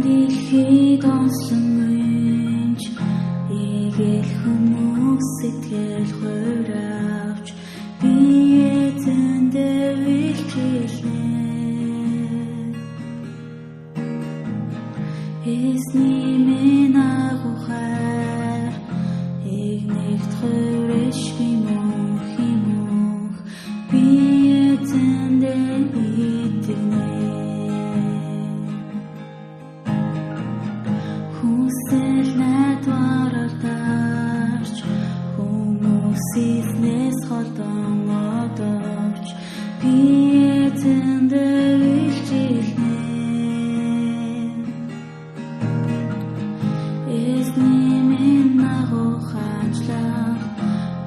Дэлхийд онсон мэнч эгээл хүмүүс сэтгэл хуравч би эзэндээ илчилнэ. Эзний минь агухаар игнэгт хөрөш химох би эзэндээ итгэнэ. Хүсэл найдвараар дарч хүмүүс эзнээс холдон одовч би эзэндээ илчилнэ. Эзний минь агухаачлах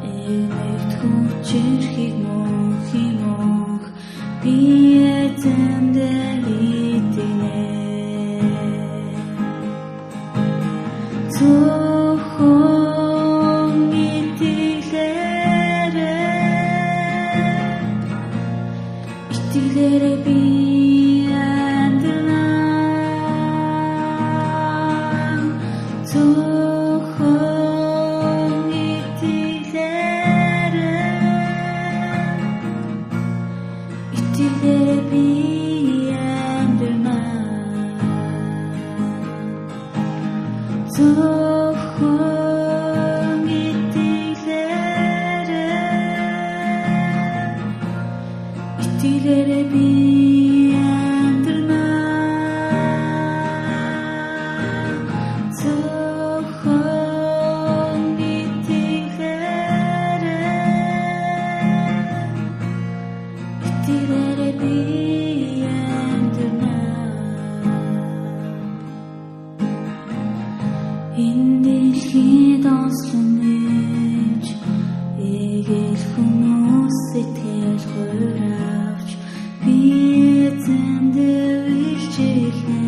энэгт хүчирхийг мөх би эзэндээ итгэнэ. Зөвхөн итгэлээрээ би амьдрна. Зөвхөн итгэлээрээ би амьдрна. Зөвхөн итгэлээрээ би амьдрна. Зөвхөн итгэлээрээ би амьдрна. Энэ дэлхийд онсон мэнч эгээл хүмүүс сэтгэл хуравч би эзэндээ илчилнэ.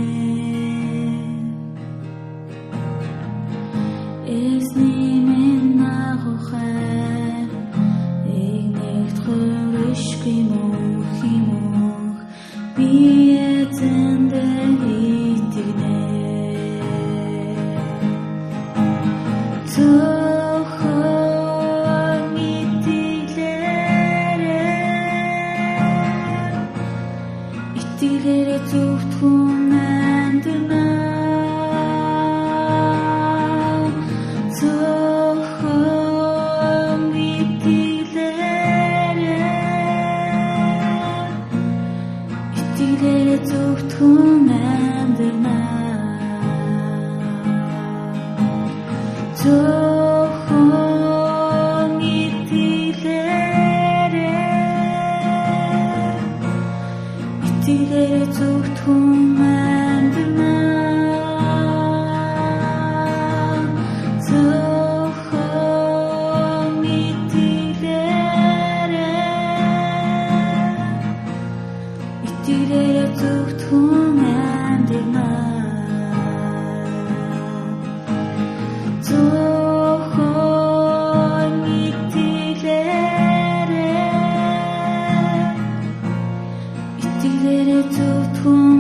Эзний минь агухаар игнэгт хөрөш химох би эзэндээ итгэнэ. Зөвхөн итгэлээрээ зөвхөн амьдрна. Зөвхөн итгэлээрээ зөвхөн амьдрна. Зөвхөн итгэлээрээ зөвхөн амьдрна. Зөвхөн итгэлээрээ зөвхөн амьдрна. Зөвхөн итгэлээрээ зөвхөн